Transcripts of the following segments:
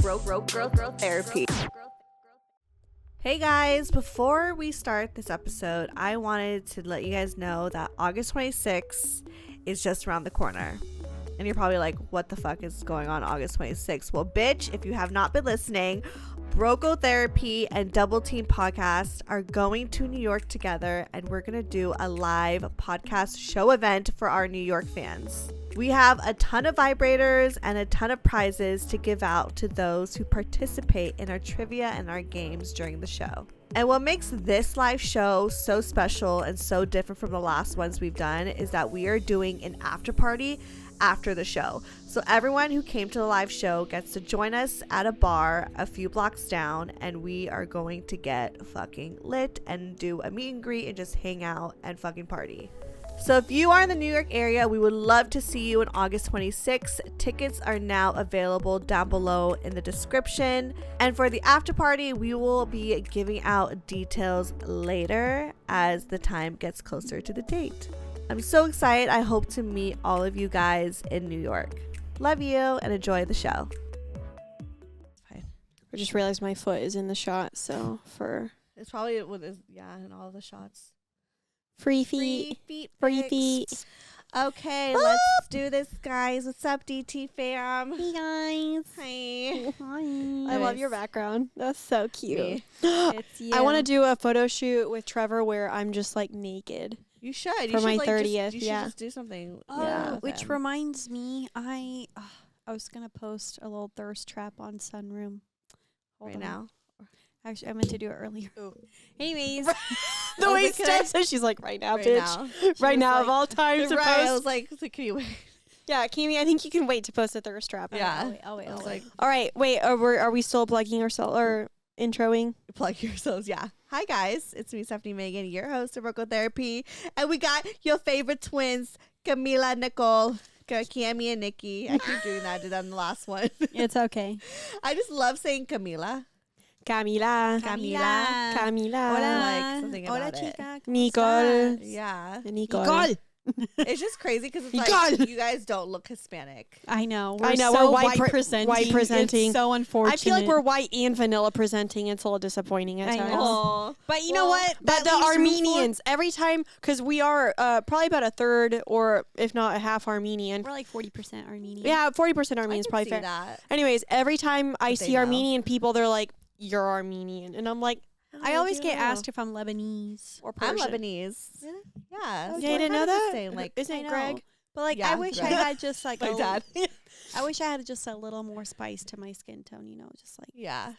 growth therapy. Hey guys, before we start this episode, I wanted to let you guys know that August 26th is just around the corner. And you're probably like, what the fuck is going on August 26th? Well, bitch, if you have not been listening, Broco Therapy and Double Team Podcast are going to New York together, and we're going to do a live podcast show event for our New York fans. We have a ton of vibrators and a ton of prizes to give out to those who participate in our trivia and our games during the show. And what makes this live show so special and so different from the last ones we've done is that we are doing an after party after the show. So everyone who came to the live show gets to join us at a bar a few blocks down, and we are going to get fucking lit and do a meet and greet and just hang out and fucking party. So if you are in the New York area, we would love to see you on August 26th. Tickets are now available down below in the description. And for the after party, we will be giving out details later as the time gets closer to the date. I'm so excited. I hope to meet all of you guys in New York. Love you and enjoy the show. I just realized my foot is in the shot, so It's probably in all the shots. Free feet. Okay, let's do this, guys. What's up, DT fam? Hey guys. Hi. I love your background. That's so cute. It's you. I want to do a photo shoot with Trevor where I'm just like naked. You should. For my 30th, You should just do something. Which reminds me, I was gonna post a little thirst trap on Sunroom. Right now. Actually, I meant to do it earlier. Anyways, The way Steph says, she's like, right now, bitch. Right now, of all times to post. I was like, can you wait? Yeah, Cami, I think you can wait to post a thirst trap. Yeah. I'll wait. Like, all right, wait. Are we still plugging ourselves or introing? plug yourselves. Yeah. Hi guys, it's me, Stefanie Maegan, your host of Broco Therapy, and we got your favorite twins, Camila, Nicole, Cami, and Niki. I keep doing that. I did that in the last one. it's okay. I just love saying Camila. Camila. Hola. Like something Hola, about it. chica. Nicole. Yeah. Nicole. It's just crazy because it's like you guys don't look Hispanic. I know. We're so white presenting. white presenting. It's so unfortunate. I feel like we're white and vanilla presenting. It's a little disappointing at I times. know. But you know what? But the Armenians, every time, because we are probably about a third or if not a half Armenian. We're like 40% Armenian. Yeah, 40% Armenian is probably fair. That. Anyways, every time I see know. Armenian people, they're like, you're Armenian. And I'm like, I always get asked if I'm Lebanese or I'm Persian. Lebanese. Really? Yeah. Yeah, so you we're didn't know kind of the that? same, like, Isn't I it know. Greg? But like, Yeah, I wish right. I had just like my dad. I wish I had just a little more spice to my skin tone. You know, just like Yeah.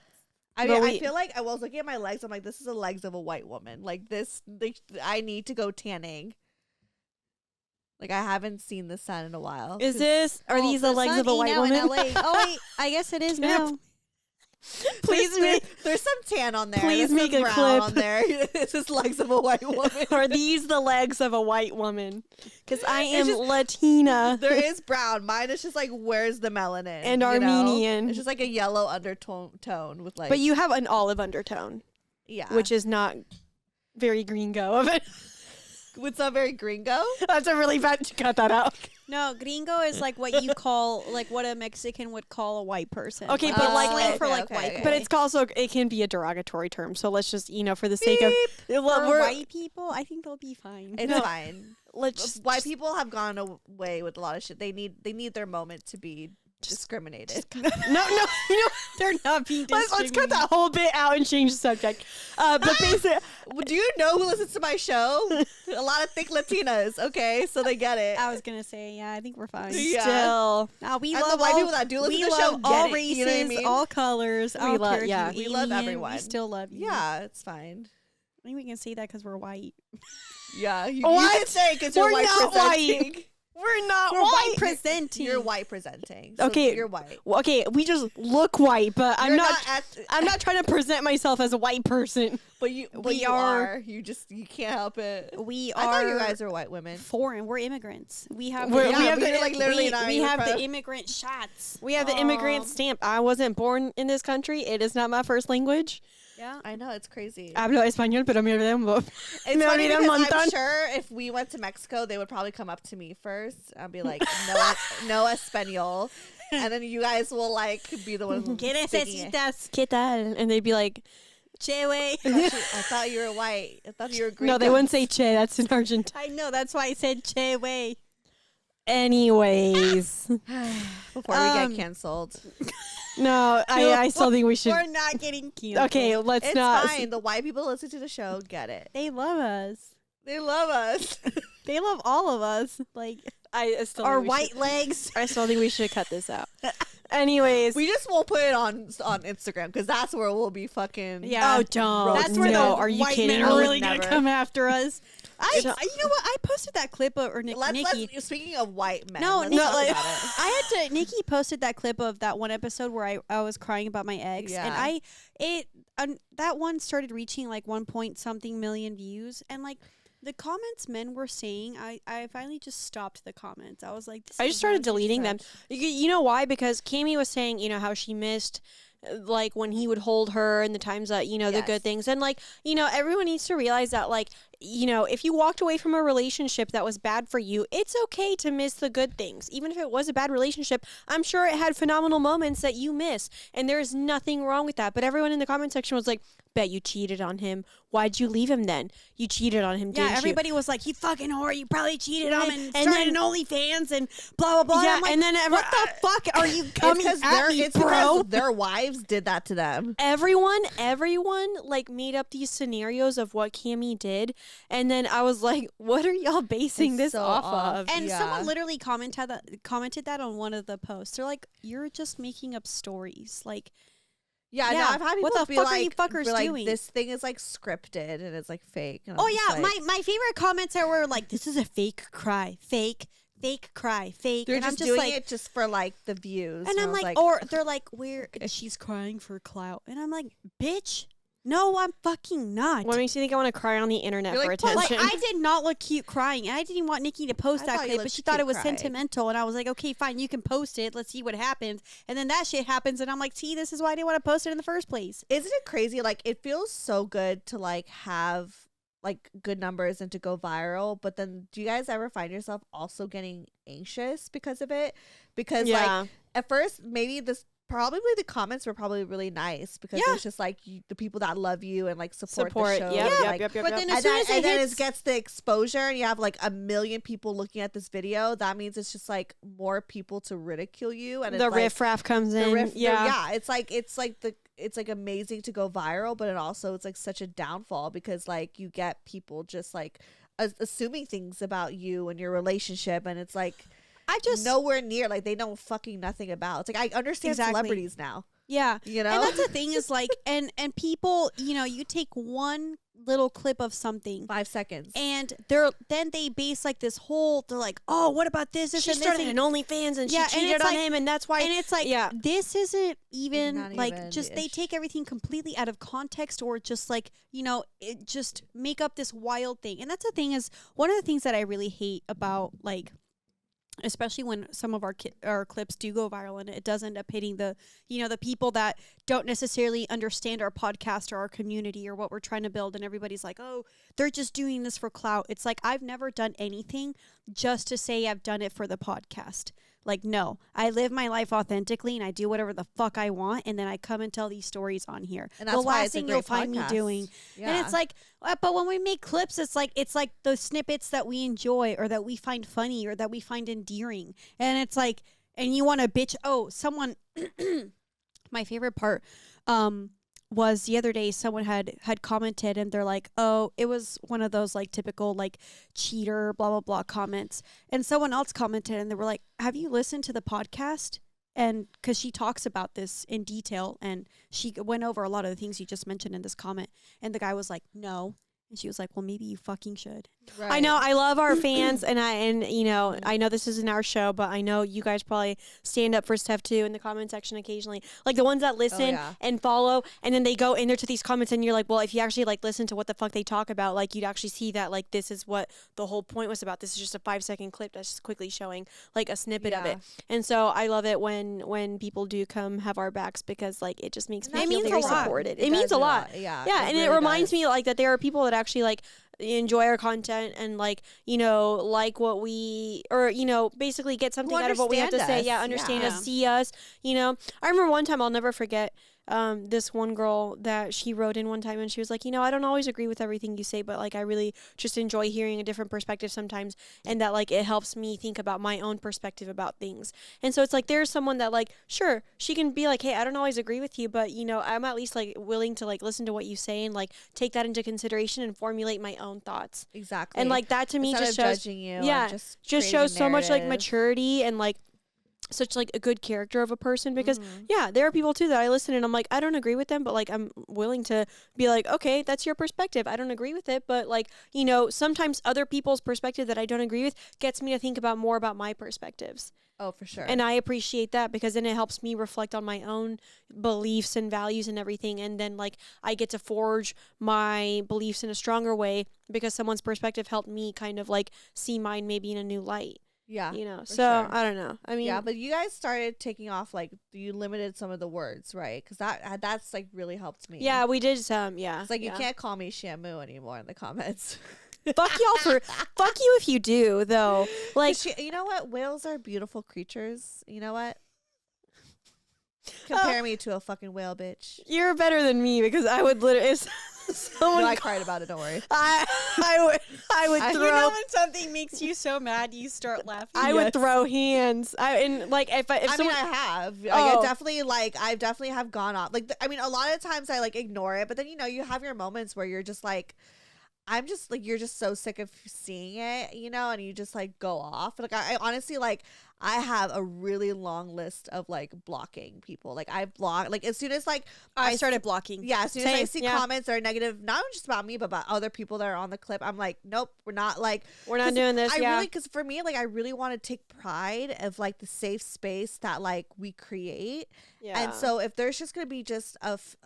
I mean, I feel like I was looking at my legs. I'm like, this is the legs of a white woman. Like this, I need to go tanning. Like I haven't seen the sun in a while. Are these the legs of a white woman? In LA. Oh wait, I guess it is now. Please make there's some tan on there. Please There's make some a brown clip. on there. It's just legs of a white woman. Are these the legs of a white woman? Because I am It's just- Latina. There is brown. Mine is just like, where's the melanin? And you know? Armenian. It's just like a yellow undertone with like. But you have an olive undertone, yeah, which is not very gringo of it. with some very gringo. That's a really bad to cut that out. No, gringo is like what you call like what a Mexican would call a white person. Okay, like, but it's like slang for like okay, white. okay. But it's also, it can be a derogatory term. So let's just, for the sake of For we're- white people, I think they'll be fine. It's fine. let's just White people have gone away with a lot of shit. They need their moment to be discriminated. no, They're not being let's cut that whole bit out and change the subject. But basically, Do you know who listens to my show? A lot of thick Latinas. Okay, so they get it. I was gonna say, yeah, I think we're fine. Yeah. still, We And love the white all, people that do listen we to the love show all get it, races, you know what I mean? all colors. I don't love- care if yeah. you're We love alien, everyone. We still love you. Yeah, it's fine. I think we can say that because we're white. Yeah, you What? can say because you're We're white not presenting. white. We're not We're white presenting. You're white presenting. So Okay. you're white. Well, okay, we just look white, but I'm You're not. at- I'm not trying to present myself as a white person. But you are. You can't help it. We I are thought you guys are white women. foreign. We're immigrants. We have We're- the, we Yeah, have but the- you're like literally not we even have from- the immigrant shots. We have the immigrant stamp. I wasn't born in this country. It is not my first language. Yeah. I know, it's crazy. Hablo español, pero me olvidé un poco. It's Me funny olvidé un because montón. I'm sure if we went to Mexico, they would probably come up to me first. I'd be like, no español. and then you guys will like be the one ¿Qué singing it. necesitas? ¿Qué tal? And they'd be like, Che, wey. I thought you were white. I thought you were green. no, they wouldn't say che. That's in Argentina. I know. That's why I said che, wey. Anyways. Before we get canceled. No, I still think we should. We're not getting canceled. Okay, let's It's not. fine. The white people listen to the show get it. They love us. They love us. They love all of us. Like I still our think we white should- legs. I still think we should cut this out. Anyways. We just won't put it on Instagram because that's where we'll be fucking. Yeah. Oh, don't. That's where no, the are you white kidding men are me? really gonna Never. come after us. You So- know what? I posted that clip of Niki. Speaking of white men, No, let's Nikki, talk like- about it. I had to. Nikki posted that clip of that one episode where I was crying about my ex, Yeah. and that one started reaching like 1 point something million views, and like the comments men were saying, I finally just stopped the comments. I was like, this I is just started nonsense. deleting them. You know why? Because Cami was saying, how she missed like when he would hold her and the times that, the Yes. good things. And like, everyone needs to realize that like, if you walked away from a relationship that was bad for you, it's okay to miss the good things. Even if it was a bad relationship, I'm sure it had phenomenal moments that you miss. And there's nothing wrong with that. But everyone in the comment section was like, bet you cheated on him. Why'd you leave him then? You cheated on him, didn't Yeah, you? everybody was like, "You fucking whore! You probably cheated on him and And started then- an OnlyFans and blah blah blah." Yeah, I'm like, and then what the fuck are you coming at me, it's bro? because their wives did that to them. Everyone like made up these scenarios of what Cami did, and then I was like, "What are y'all basing It's this so off off. of?" And Yeah. someone literally commented that on one of the posts. They're like, "You're just making up stories." Like, Yeah, Yeah, no, I've had people what the be fuck are like, you fuckers be like, doing? this thing is like scripted and it's like fake. And oh I'm just yeah, like, my favorite comments are were like, "This is a fake cry, fake cry, fake." they're and just I'm just doing like, it just for like the views. and I I'm was like, or they're like, "Where she's crying for clout," and I'm like, "Bitch, no, I'm fucking not." What makes you think I want to cry on the internet You're for like, "But, like, attention? Like I did not look cute crying, and I didn't want Nikki to post I that thought you clip, but looked she thought cute it was crying. sentimental, and I was like, okay, fine, you can post it. Let's see what happens. And then that shit happens, and I'm like, see, this is why I didn't want to post it in the first place. isn't it crazy? Like, it feels so good to like have like good numbers and to go viral, but then do you guys ever find yourself also getting anxious because of it? Because Yeah. like at first maybe probably the comments were probably really nice because Yeah. it's just like the people that love you and like support the Support. show. Yep, and, yep, like, yep, yep, But yep. then and as soon then, as it and then hits, it gets the exposure and you have like 1 million people looking at this video, that means it's just like more people to ridicule you, and the it's like, riffraff comes in. yeah, it's like amazing to go viral, but it's like such a downfall because like you get people just like assuming things about you and your relationship, and it's like I just nowhere near, like they know fucking nothing about. It's like I understand Exactly. celebrities now, yeah. you know. And that's the thing is like, and people, you take one little clip of something. 5 seconds. And then they base like this whole. They're like, oh, what about this? She and this, started and- an OnlyFans and Yeah, and she cheated it's on like- him, and that's why. And it's like, yeah. this isn't even not like even just the they issue. take everything completely out of context, or just like, it just make up this wild thing. And that's the thing is one of the things that I really hate about like, especially when some of our clips do go viral and it does end up hitting the people that don't necessarily understand our podcast or our community or what we're trying to build, and everybody's like, oh, they're just doing this for clout. It's like, I've never done anything just to say I've done it for the podcast. Like, no, I live my life authentically and I do whatever the fuck I want, and then I come and tell these stories on here. And that's the why last it's a thing great you'll find me podcast. doing. Yeah. And it's like, but when we make clips, it's like the snippets that we enjoy or that we find funny or that we find endearing. And it's like, and you want to bitch. Oh, someone, my favorite part, was the other day someone had commented and they're like, oh, it was one of those like typical like cheater blah blah blah comments, and someone else commented and they were like, have you listened to the podcast? And because she talks about this in detail and she went over a lot of the things you just mentioned in this comment, and the guy was like, no. And she was like, well, maybe you fucking should. Right. I know I love our fans, and I know this isn't our show, but I know you guys probably stand up for stuff too in the comment section occasionally. Like the ones that listen yeah. and follow, and then they go in there to these comments, and you're like, well, if you actually like listen to what the fuck they talk about, like you'd actually see that like this is what the whole point was about. This is just a 5-second clip that's just quickly showing like a snippet of Yeah. it. And so I love it when people do come have our backs, because like it just makes me It feel means very a lot. supported. It It means does a lot. Yeah. Yeah, and it really reminds does. me like that there are people that actually like enjoy our content and like, you know, like what we, or, you know, basically get something out of what we have to say. Yeah, understand us, see us, you know. I remember one time, I'll never forget, this one girl that she wrote in one time, and she was like, you know, I don't always agree with everything you say, but like I really just enjoy hearing a different perspective sometimes, and that like it helps me think about my own perspective about things. And so it's like there's someone that like, sure, she can be like, hey, I don't always agree with you, but you know, I'm at least like willing to like listen to what you say and like take that into consideration and formulate my own thoughts. Exactly. And like that to me Instead just of shows, judging you, yeah, just shows so much like narrative. maturity and like such like a good character of a person, because yeah, there are people too that I listen and I'm like, I don't agree with them, but like I'm willing to be like, okay, that's your perspective, I don't agree with it, but like, you know, sometimes other people's perspective that I don't agree with gets me to think about more about my perspectives. Oh, for sure. And I appreciate that, because then it helps me reflect on my own beliefs and values and everything, and then like I get to forge my beliefs in a stronger way because someone's perspective helped me kind of like see mine maybe in a new light. Yeah, you know, for so sure. I don't know. I mean, yeah, but you guys started taking off, like, you limited some of the words, right? Because that's like really helped me. yeah, we did some. Yeah, It's like you yeah. can't call me Shamu anymore in the comments. Fuck y'all for fuck you if you do though. Like, you know what? Whales are beautiful creatures. You know what? Compare me to a fucking whale, bitch. you're better than me, because I would literally. If someone, No, I cried about it. Don't worry. I would throw. You know when something makes you so mad, you start laughing. I would throw hands. And like if I mean, someone, I have. Like, Oh. I definitely have gone off. Like, I mean, a lot of times I like ignore it, but then, you know, you have your moments where you're just like, I'm just like, you're just so sick of seeing it, you know, and you just like go off. Like, I honestly, like, I have a really long list of like blocking people. Like, I block, like, as soon as like I started blocking. yeah, as soon as I Same, see yeah. comments that are negative, not just about me, but about other people that are on the clip, I'm like, nope, we're not like, We're not 'cause doing this. I Yeah. really, because for me, like, I really want to take pride of like the safe space that like we create. Yeah. And so if there's just gonna be just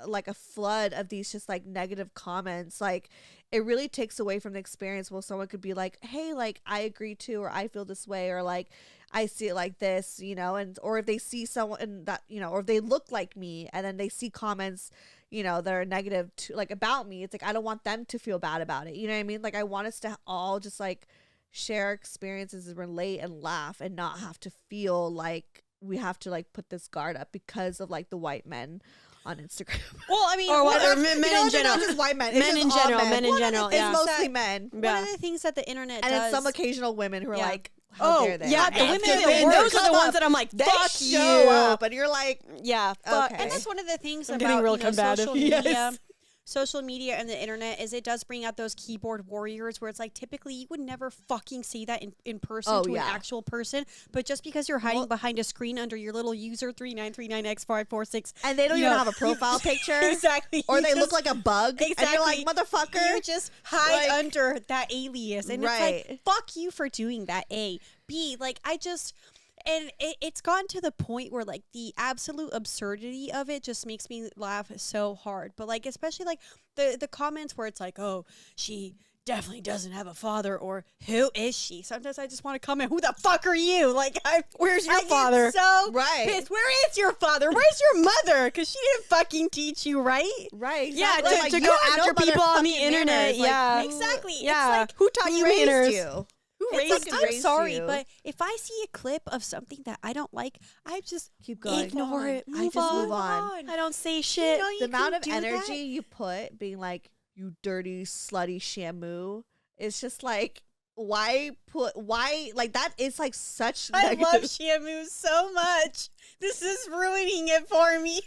like a flood of these just like negative comments, like it really takes away from the experience. Well, someone could be like, hey, like I agree to, or I feel this way, or like I see it like this, you know, and or if they see someone that, you know, or if they look like me and then they see comments, you know, that are negative to like about me, it's like I don't want them to feel bad about it. You know what I mean? Like I want us to all just like share experiences and relate and laugh and not have to feel like we have to like put this guard up because of like the white men on Instagram. Well, I mean, Or what- or men You know, in they're general. not just white men. It's Men just in all general. Men in One of the general. It's Yeah. mostly that- men. one Yeah. of the things that the internet And does. it's some occasional women who are Yeah. like, how dare they? Yeah, the and women dude, in the and world those are the come ones up. that I'm like, They fuck show you. up and you're like, Yeah, fuck. Okay. And that's one of the things I'm getting about real you know, combative. social Yes. media. Social media and the internet is it does bring out those keyboard warriors where it's like typically you would never fucking see that in person Oh, to yeah. an actual person, but just because you're hiding Well- behind a screen under your little user 3939x546 and they don't you even know, have a profile picture. exactly Or you they look just- like a bug. And you're like, Exactly. motherfucker. you just hide Like- under that alias and it's Right. like fuck you for doing that. A B like I just and it's gotten to the point where like the absolute absurdity of it just makes me laugh so hard. But like especially like the comments where it's like, oh, she definitely doesn't have a father, or who is she? Sometimes I just want to comment, who the fuck are you? Like, Where's your I get father? so Right. pissed. Where is your father? Where's your mother? Because she didn't fucking teach you, right? Right. Yeah, exactly. to Like, go you have after no people on the motherfucking internet, manners. Like, yeah. who- Exactly. It's Yeah. like, Who taught you raised manners? you? Who it's raised, like, I'm raised sorry, you? but if I see a clip of something that I don't like, I just Keep going. ignore it. I just move on. I don't say shit. You know, you The amount can of do energy that. you put being like, you dirty, slutty Shamu, it's just like, why like that is like such I negative. love Shamu so much. This is ruining it for me.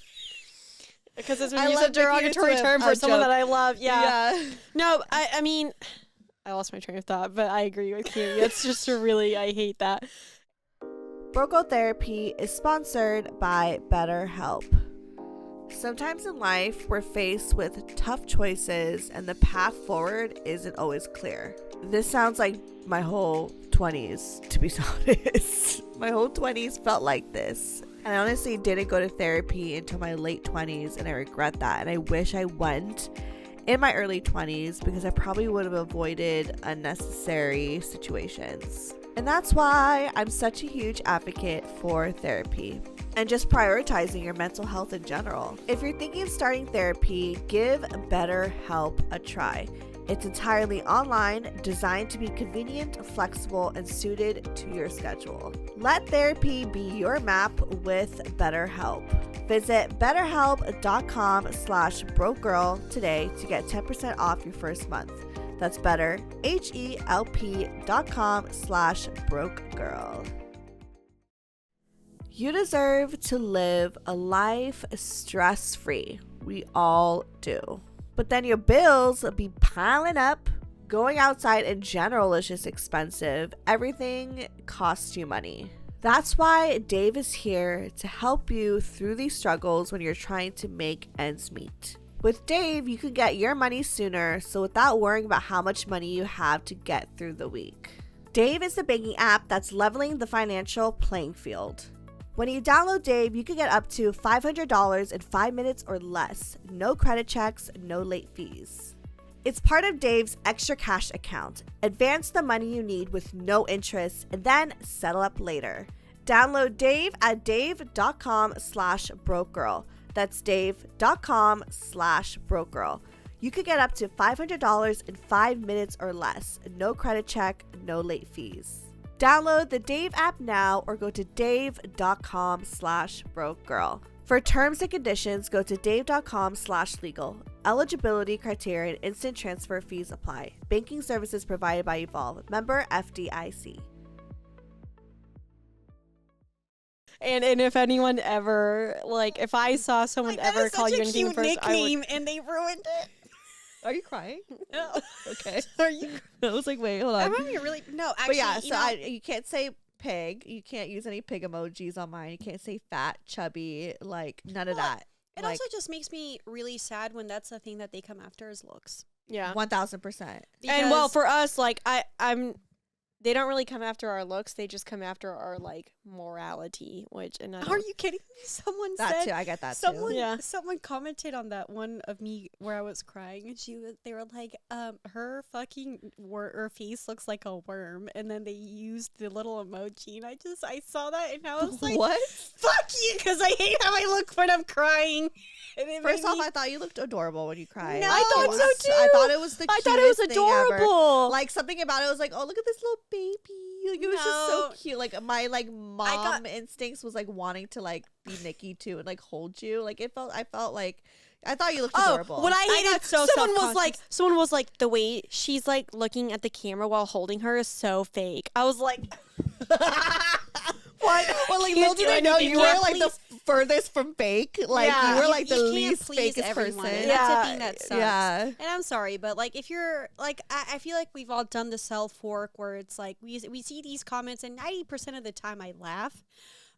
Because it's I when you use love a derogatory making it to term a for someone joke. that I love. Yeah. Yeah. No, I mean, I lost my train of thought, but I agree with you. It's just a really, I hate that. Broco Therapy is sponsored by BetterHelp. Sometimes in life, we're faced with tough choices and the path forward isn't always clear. This sounds like my whole 20s, to be honest. My whole 20s felt like this. And I honestly didn't go to therapy until my late 20s, and I regret that. And I wish I went in my early 20s because I probably would have avoided unnecessary situations. And that's why I'm such a huge advocate for therapy and just prioritizing your mental health in general. If you're thinking of starting therapy, give BetterHelp a try. It's entirely online, designed to be convenient, flexible, and suited to your schedule. Let therapy be your map with BetterHelp. Visit betterhelp.com/brokegirl today to get 10% off your first month. That's betterhelp.com/brokegirl. You deserve to live a life stress-free. We all do. But then your bills be piling up. Going outside in general is just expensive. Everything costs you money. That's why Dave is here to help you through these struggles when you're trying to make ends meet. With Dave, you can get your money sooner, so without worrying about how much money you have to get through the week. Dave is the banking app that's leveling the financial playing field. When you download Dave, you can get up to $500 in 5 minutes or less. No credit checks, no late fees. It's part of Dave's Extra Cash account. Advance the money you need with no interest and then settle up later. Download Dave at dave.com/brokegirl. That's dave.com/brokegirl. You could get up to $500 in 5 minutes or less. No credit check, no late fees. Download the Dave app now or go to dave.com/brokegirl. For terms and conditions, go to dave.com/legal. Eligibility criteria and instant transfer fees apply. Banking services provided by Evolve. Member FDIC. And if anyone ever, like, if I saw someone ever call you anything first, I would. And they ruined it. Are you crying? No. Okay. Are you? I was like, wait, hold I'm on. having a really no. Actually, But yeah, you so know, you can't say pig. You can't use any pig emojis on mine. You can't say fat, chubby, like none of that. it Like also just makes me really sad when that's the thing that they come after is looks. Yeah. 1000%. And well, Because- for us, like, they don't really come after our looks. They just come after our, like, morality, which, and I Are don't- you kidding me? Someone That said too. I get that someone too. Yeah. someone commented on that one of me where I was crying, and they were like, her fucking her face looks like a worm, and then they used the little emoji, and I saw that, and I was like, What? fuck you, because I hate how I look when I'm crying. And it First made off, me- I thought you looked adorable when you cried. No. I thought It so was- too. I thought it was the I cutest thought it was thing adorable. ever. Like something about it was like, oh, look at this little baby. Like it was just so No. cute. Like my mom got- instincts was like wanting to like be Niki too and like hold you. Like I felt like I thought you looked Oh, adorable. what I I hated, got so someone was like, the way she's like looking at the camera while holding her is so fake. I was like, What? Well, like little did I know you were like the furthest from fake. Like Yeah. you were like the you can't least please fakest everyone, person. and that's the thing that sucks. Yeah. And I'm sorry, but like if you're like, I feel like we've all done the self work where it's like we see these comments, and 90% of the time I laugh.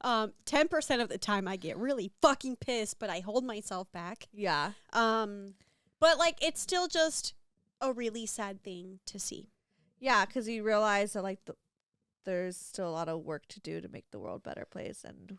10% of the time I get really fucking pissed, but I hold myself back. Yeah. But like it's still just a really sad thing to see. Yeah, because you realize that like there's still a lot of work to do to make the world a better place, and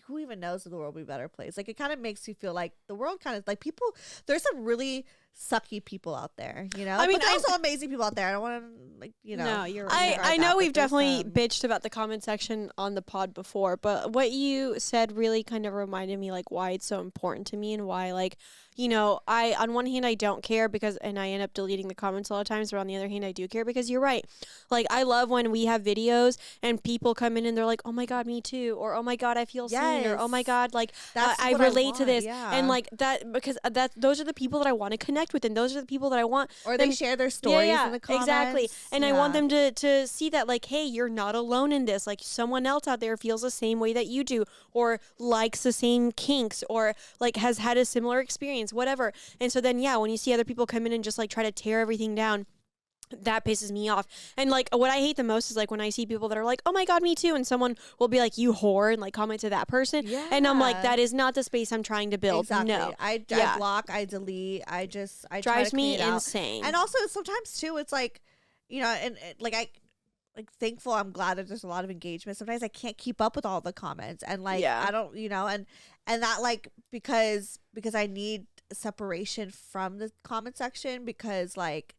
who even knows if the world will be a better place. Like it kind of makes you feel like the world kind of like people. There's some really sucky people out there, you know. I mean, but there's also amazing people out there. I don't want to like No, you're I right. know that, we've but there's definitely some- bitched about the comment section on the pod before, but what you said really kind of reminded me like why it's so important to me and why like, you know, I on one hand I don't care and I end up deleting the comments a lot of times, but on the other hand I do care because you're right. Like I love when we have videos and people come in and they're like, "Oh my god, me too," or "Oh my god, I feel seen," or "Oh my Yes. god, like That's I what relate to want, this." yeah. And like that because those are the people that I want to connect with, and those are the people that I want or them- they share their stories in the comments. exactly. And I want Yeah. them to see that like, hey, you're not alone in this. Like someone else out there feels the same way that you do, or likes the same kinks, or like has had a similar experience, whatever. And so then when you see other people come in and just like try to tear everything down, that pisses me off. And like what I hate the most is like when I see people that are like, "Oh my god, me too," and someone will be like, "You whore," and like comment to that person. And I'm like, Yeah. that is not the space I'm trying to build. Exactly. No. I Yeah. block, I delete, I try to Drives clean me it out. insane. And also sometimes too, it's like, you know, and like I like thankful, I'm glad that there's a lot of engagement. Sometimes I can't keep up with all the comments, and like Yeah. I don't, you know, and that like because I need separation from the comment section because like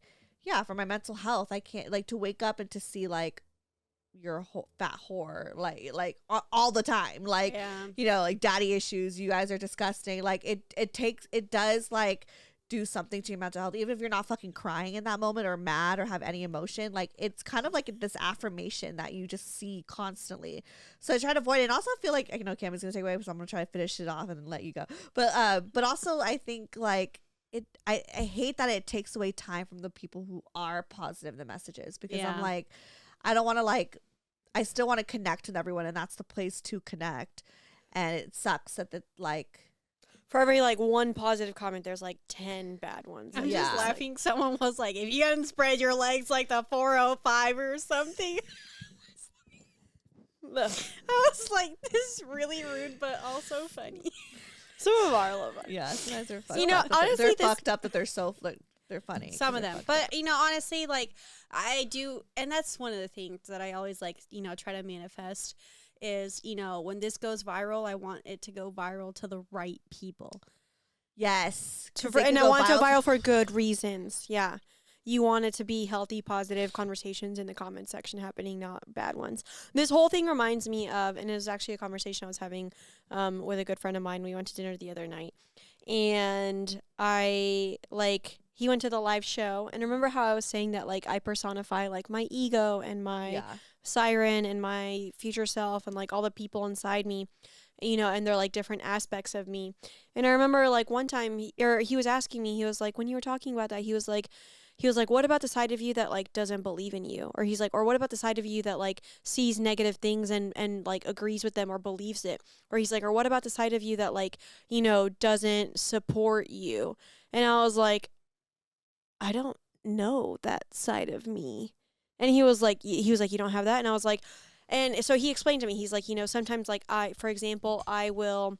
for my mental health, I can't like to wake up and to see like you're a fat whore like all the time, like you know, like daddy issues, you guys are disgusting, like it does like do something to your mental health, even if you're not fucking crying in that moment or mad or have any emotion. Like, it's kind of like this affirmation that you just see constantly. So I try to avoid it. And also I feel like, I know Cami's gonna take away, so I'm gonna try to finish it off and then let you go. But also I think like I hate that it takes away time from the people who are positive in the messages, because I'm like, I don't want to like, I still want to connect with everyone, and that's the place to connect. And it sucks that the like, for every like one positive comment, there's like 10 bad ones. I'm Yeah. just laughing. Someone was like, if you hadn't spread your legs like the 405 or something. I was like, this is really rude, but also funny. Some of our love. yeah, sometimes they're fucked You know, up. That honestly, they're this- fucked up that they're so like, they're funny. Some of They're them. fucked But, up. you know, honestly, like, I do, and that's one of the things that I always, like, you know, try to manifest is, you know, when this goes viral, I want it to go viral to the right people. Yes, And I want it to viral for good reasons. Yeah. You want it to be healthy, positive conversations in the comment section happening, not bad ones. This whole thing reminds me of, and it was actually a conversation I was having with a good friend of mine. We went to dinner the other night. And he went to the live show. And remember how I was saying that, like, I personify, like, my ego and my siren and my future self and, like, all the people inside me, you know, and they're, like, different aspects of me. And I remember, like, one time, he was asking me, he was like, when you were talking about that, he was like, what about the side of you that, like, doesn't believe in you? Or he's like, or what about the side of you that, like, sees negative things and like, agrees with them or believes it? Or he's like, or what about the side of you that, like, you know, doesn't support you? And I was like, I don't know that side of me. And he was like, you don't have that? And I was like, and so he explained to me, he's like, you know, sometimes, like, for example, I will,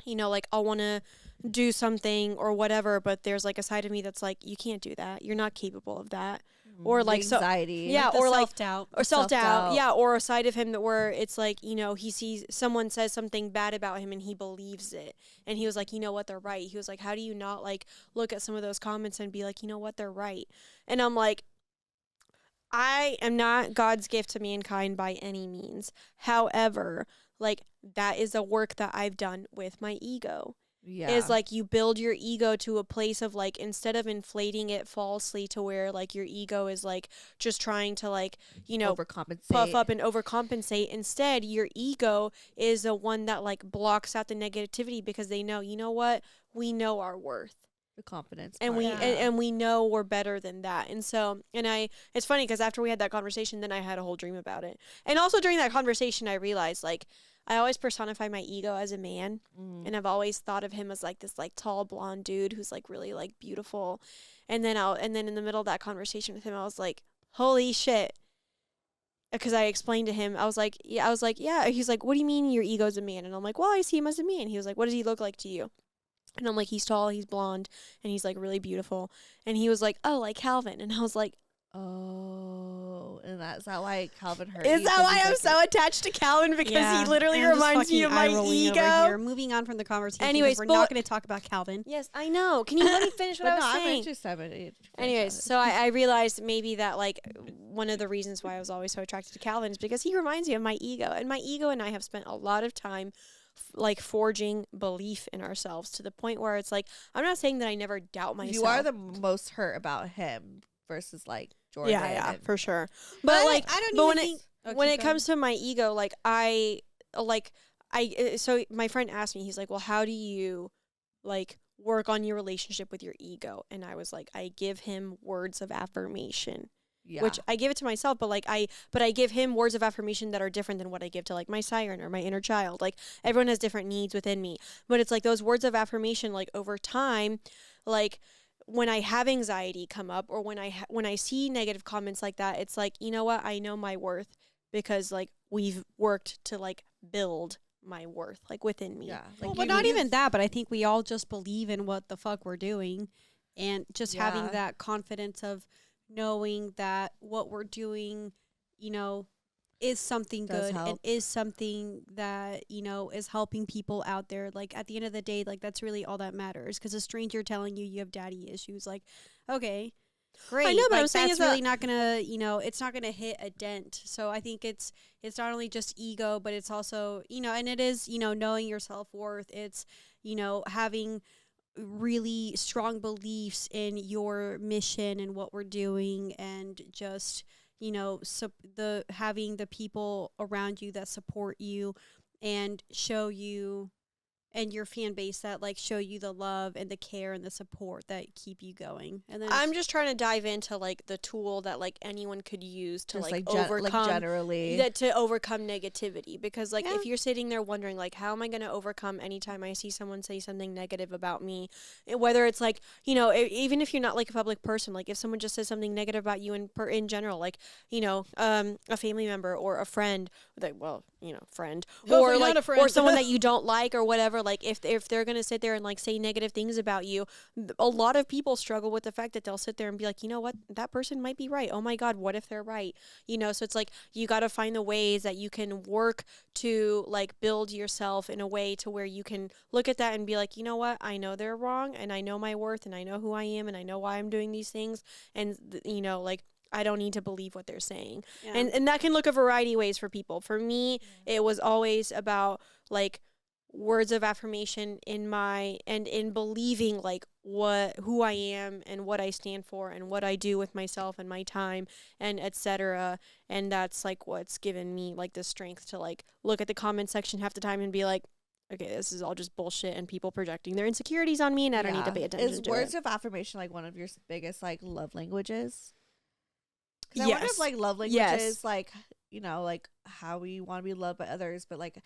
you know, like, I'll want to do something or whatever, but there's, like, a side of me that's like, you can't do that. You're not capable of that. Or, like, anxiety. Yeah, The or, like, self-doubt. or self-doubt. Self-doubt. Yeah, or a side of him that where it's like, you know, he sees someone says something bad about him and he believes it. And he was like, you know what, they're right. He was like, how do you not, like, look at some of those comments and be like, you know what, they're right. And I'm like, I am not God's gift to mankind by any means. However, like, that is a work that I've done with my ego. Yeah. Is like, you build your ego to a place of, like, instead of inflating it falsely to where, like, your ego is, like, just trying to, like, you know, overcompensate. puff up and overcompensate. Instead, your ego is the one that, like, blocks out the negativity because they know, you know what, we know our worth. The confidence. And part. and we know we're better than that. And so, it's funny because after we had that conversation, then I had a whole dream about it. And also during that conversation, I realized, like, I always personify my ego as a man. And I've always thought of him as, like, this, like, tall blonde dude who's, like, really, like, beautiful. And then in the middle of that conversation with him, I was like, holy shit. Because I explained to him, I was like, yeah. He's like, what do you mean your ego's a man? And I'm like, well, I see him as a man. He was like, what does he look like to you? And I'm like, he's tall, he's blonde, and he's, like, really beautiful. And he was like, oh, like Calvin. And I was like, oh, and that's not why Calvin hurt. is you, that 'cause why he's I'm like so attached to Calvin? Because he literally And I'm just reminds me fucking of my eye-rolling over ego. here. Moving on from the conversation. Anyways, We're but not going to talk about Calvin. Yes, I know. Can you let me finish what But I was no, I'm saying? interested. Anyways, so I realized maybe that, like, one of the reasons why I was always so attracted to Calvin is because he reminds me of my ego. And my ego and I have spent a lot of time, like, forging belief in ourselves to the point where it's like, I'm not saying that I never doubt myself. You are the most hurt about him versus, like, Jordan. Yeah, and- for sure. But But, I like, don't but even when think- when keep it comes to my ego, like, so my friend asked me, he's like, well, how do you, like, work on your relationship with your ego? And I was like, I give him words of affirmation. Yeah. Which I give it to myself, but I give him words of affirmation that are different than what I give to, like, my siren or my inner child. Like, everyone has different needs within me, but it's like those words of affirmation, like, over time, like, when I have anxiety come up or when I see negative comments like that, it's like, you know what? I know my worth because, like, we've worked to, like, build my worth, like, within me. Yeah. Well, Like, but you- not you- even that, but I think we all just believe in what the fuck we're doing and just having Yeah. that confidence of knowing that what we're doing, you know, is something Does good and help. is something that, you know, is helping people out there. Like, at the end of the day, like, that's really all that matters. Because a stranger telling you have daddy issues, like, okay, great. know, but like, I'm saying that's is really that- not gonna, you know, it's not gonna hit a dent. So I think it's not only just ego, but it's also, you know, and it is, you know, knowing your self-worth. It's, you know, having really strong beliefs in your mission and what we're doing, and just, you know, having the people around you that support you and show you, and your fan base that like show you the love and the care and the support that keep you going. And then I'm just trying to dive into like the tool that like anyone could use to Just like like overcome generally. to overcome negativity. Because like if you're sitting there wondering like, how am I going to overcome anytime I see someone say something negative about me, whether it's like, you know, even if you're not like a public person, like if someone just says something negative about you in general, like, you know, a family member or a friend, like, well, you know, friend, or like, or someone that you don't like or whatever, like if they're going to sit there and like say negative things about you, a lot of people struggle with the fact that they'll sit there and be like, you know what, that person might be right. Oh my God, what if they're right? You know, so it's like, you got to find the ways that you can work to like build yourself in a way to where you can look at that and be like, you know what, I know they're wrong, and I know my worth, and I know who I am, and I know why I'm doing these things. And, you know, like, I don't need to believe what they're saying. Yeah. And that can look a variety of ways for people. For me, it was always about like words of affirmation in believing like who I am and what I stand for and what I do with myself and my time and etc. And that's like what's given me like the strength to like look at the comment section half the time and be like, okay, this is all just bullshit and people projecting their insecurities on me, and I don't need to pay attention to it. Is words of affirmation like one of your biggest like love languages? I wonder if like love languages, like, you know, like how we want to be loved by others, but like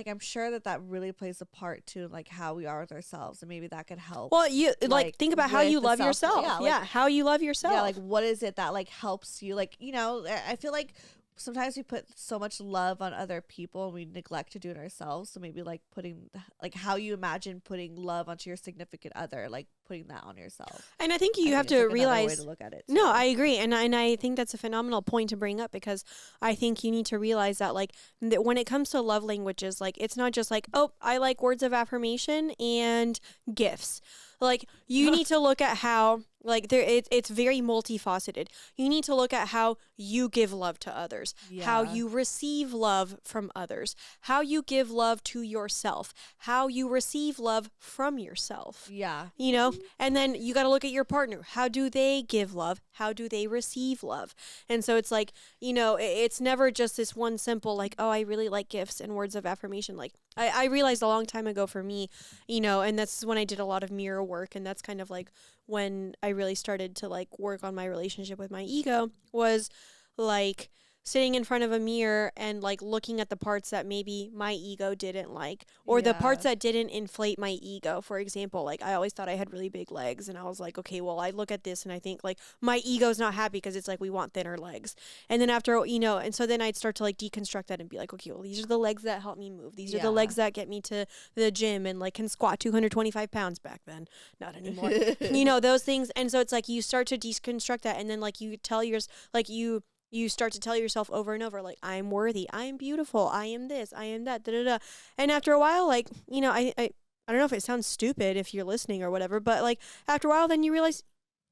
I'm sure that really plays a part too, like how we are with ourselves, and maybe that could help. Well, you like think about how you love yourself. Yeah, how you love yourself. Yeah, like what is it that like helps you? Like, you know, I feel like sometimes we put so much love on other people and we neglect to do it ourselves. So maybe like putting like how you imagine putting love onto your significant other, like putting that on yourself. And I think you have to realize way to look at it too. No, I agree, and I think that's a phenomenal point to bring up, because I think you need to realize that like when it comes to love languages, like it's not just like, oh, I like words of affirmation and gifts. Like you need to look at how like it's very multifaceted. You need to look at how you give love to others, how you receive love from others, how you give love to yourself, how you receive love from yourself. Yeah. You know, and then you got to look at your partner. How do they give love? How do they receive love? And so it's like, you know, it's never just this one simple like, oh, I really like gifts and words of affirmation. Like I realized a long time ago for me, you know, and that's when I did a lot of mirror work, and that's kind of like when I really started to like work on my relationship with my ego, was like sitting in front of a mirror and like looking at the parts that maybe my ego didn't like, or the parts that didn't inflate my ego. For example, like I always thought I had really big legs, and I was like, okay, well, I look at this and I think like my ego's not happy because it's like we want thinner legs. And then after, you know, and so then I'd start to like deconstruct that and be like, okay, well, these are the legs that help me move. These are the legs that get me to the gym and like can squat 225 pounds back then. Not anymore. You know, those things. And so it's like you start to deconstruct that, and then like you tell you start to tell yourself over and over, like, I'm worthy, I am beautiful, I am this, I am that, da da da. And after a while, like, you know, I don't know if it sounds stupid if you're listening or whatever, but like after a while, then you realize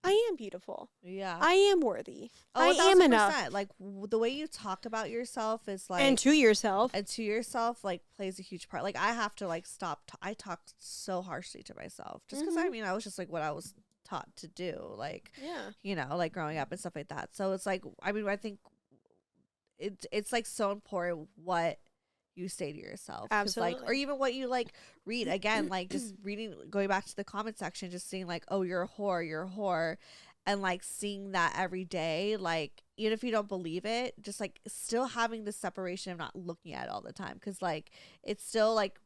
I am beautiful. Yeah. I am worthy. Oh, I am enough. Like the way you talk about yourself is like, And to yourself, like plays a huge part. Like I have to like stop. I talk so harshly to myself just because I mean I was just like what I was taught to do, like, you know, like growing up and stuff like that. So it's like, I mean, I think it's like so important what you say to yourself. Absolutely. Like, or even what you like read again, like just reading, going back to the comment section, just seeing like, oh, you're a whore, and like seeing that every day, like even if you don't believe it, just like still having the separation of not looking at it all the time, because like it's still like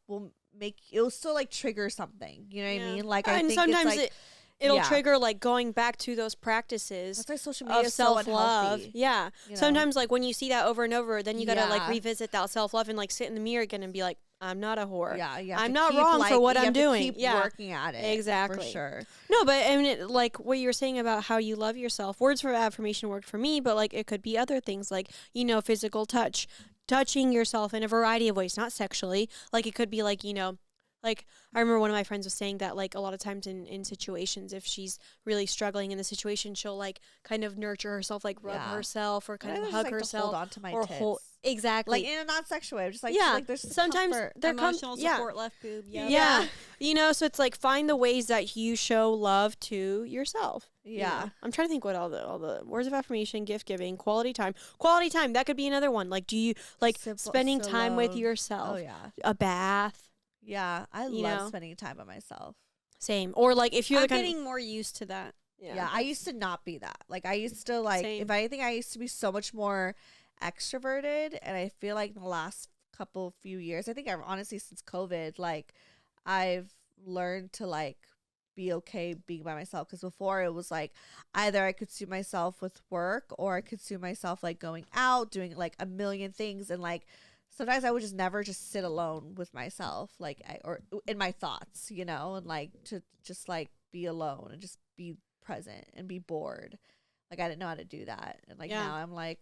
it'll still like trigger something, you know what I mean? Like I think sometimes it's like it'll trigger like going back to those practices. That's why social media of is so self-love. unhealthy. Yeah. You know? Sometimes like when you see that over and over, then you gotta like revisit that self-love and like sit in the mirror again and be like, I'm not a whore. Yeah, I'm not wrong for what I'm doing. Keep working at it. Exactly. For sure. No, but I mean, like what you were saying about how you love yourself, words for affirmation worked for me, but like it could be other things like, you know, physical touch, touching yourself in a variety of ways, not sexually. Like it could be like, you know, Like, I remember one of my friends was saying that, like, a lot of times in situations, if she's really struggling in the situation, she'll, like, kind of nurture herself, like, rub herself or kind of hug herself. Hold on to my or tits. Exactly. Like, in a non-sexual way. Just like, Yeah. like there's Sometimes comfort. there comes Emotional support, left boob. Yep. Yeah. You know, so it's like, find the ways that you show love to yourself. Yeah. You know? I'm trying to think what all the words of affirmation, gift giving, quality time. Quality time, that could be another one. Like, do you, like, spending time with yourself? Oh, yeah. A bath. Yeah. I You love know? spending time by myself. Same. Or, like, if you're I'm the kind getting more used to that. Yeah. I used to not be that. Like, I used to, like, Same. if anything, I used to be so much more extroverted. And I feel like in the last few years, I think I've honestly, since COVID, like, I've learned to, like, be okay being by myself. Because before it was like either I could consume myself with work or I could consume myself, like, going out, doing, like, a million things. And, like, sometimes I would just never just sit alone with myself, like, or in my thoughts, you know, and, like, to just, like, be alone and just be present and be bored. Like, I didn't know how to do that. And, like, now I'm like,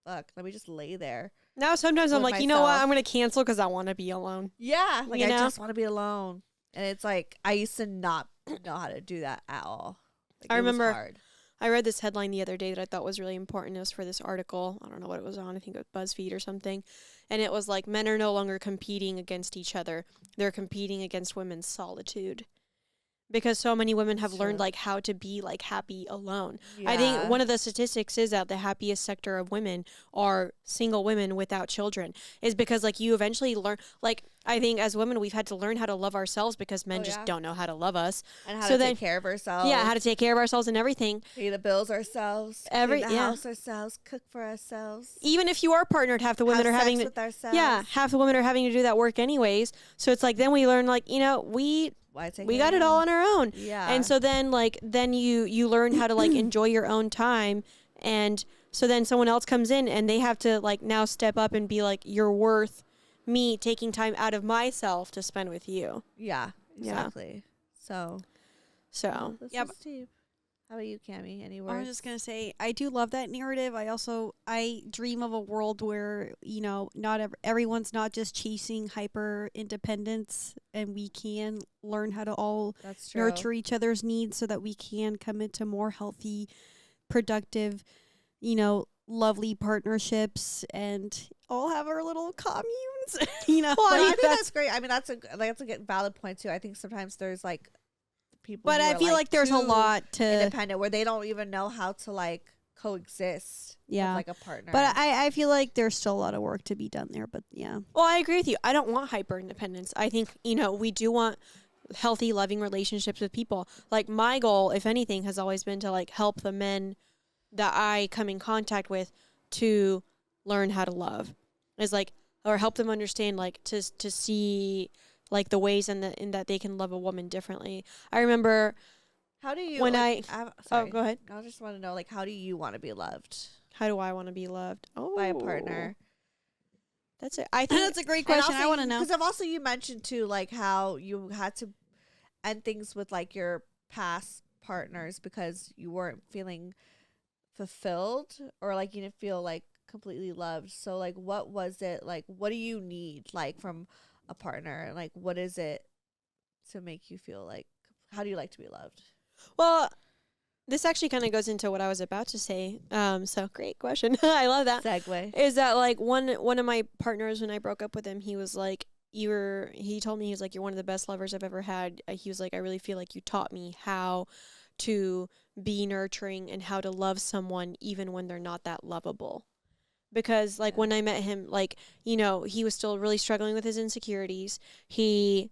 fuck, let me just lay there. Now sometimes I'm with like, you know what? myself. I'm going to cancel because I want to be alone. Yeah. Like, You I know? just want to be alone. And it's like, I used to not know how to do that at all. Like, I it was remember hard. I read this headline the other day that I thought was really important. It was for this article. I don't know what it was on. I think it was BuzzFeed or something. And it was like, men are no longer competing against each other. They're competing against women's solitude. Because so many women have learned, like, how to be, like, happy alone. I think one of the statistics is that the happiest sector of women are single women without children. Is because, like, you eventually learn, like, I think as women we've had to learn how to love ourselves because men just don't know how to love us. And how to take care of ourselves. Yeah, how to take care of ourselves and everything. Pay the bills ourselves. Clean the house ourselves. Cook for ourselves. Even if you are partnered, half the women are having with ourselves. Yeah, half the women are having to do that work anyways. So it's like, then we learn, like, you know, we got it all on our own. Yeah. And so then, like, then you learn how to, like, enjoy your own time. And so then someone else comes in and they have to, like, now step up and be like, you're worth me taking time out of myself to spend with you. Yeah, exactly. So this is deep. How about you, Cami? Any words? I was just going to say, I do love that narrative. I dream of a world where, you know, not everyone's not just chasing hyper independence, and we can learn how to all nurture each other's needs so that we can come into more healthy, productive, you know, lovely partnerships and all have our little communes, you know. Well, I think that's great. I mean, that's a good valid point too. I think sometimes there's, like, people, but I feel like there's a lot to independent where they don't even know how to, like, coexist with, like, a partner. But I feel like there's still a lot of work to be done there. But yeah. Well, I agree with you. I don't want hyper independence. I think, you know, we do want healthy, loving relationships with people. Like, my goal, if anything, has always been to, like, help the men that I come in contact with to learn how to love. Is like, or help them understand, like, to see, like, the ways in that they can love a woman differently. I remember how do you when sorry. Oh, go ahead. I just want to know, like, how do you want to be loved? How do I want to be loved? Oh, by a partner. That's it. I think that's a great question. I want to know because I've also, you mentioned too, like, how you had to end things with, like, your past partners because you weren't feeling fulfilled, or, like, you didn't feel, like, completely loved. So, like, what was it, like, what do you need, like, from a partner? Like, what is it to make you feel like, how do you like to be loved? Well, this actually kind of goes into what I was about to say. So great question. I love that segue. Is that, like, one of my partners, when I broke up with him, he was like, he told me, he was like, you're one of the best lovers I've ever had. He was like, I really feel like you taught me how to be nurturing and how to love someone even when they're not that lovable. Because, like, when I met him, like, you know, he was still really struggling with his insecurities. He,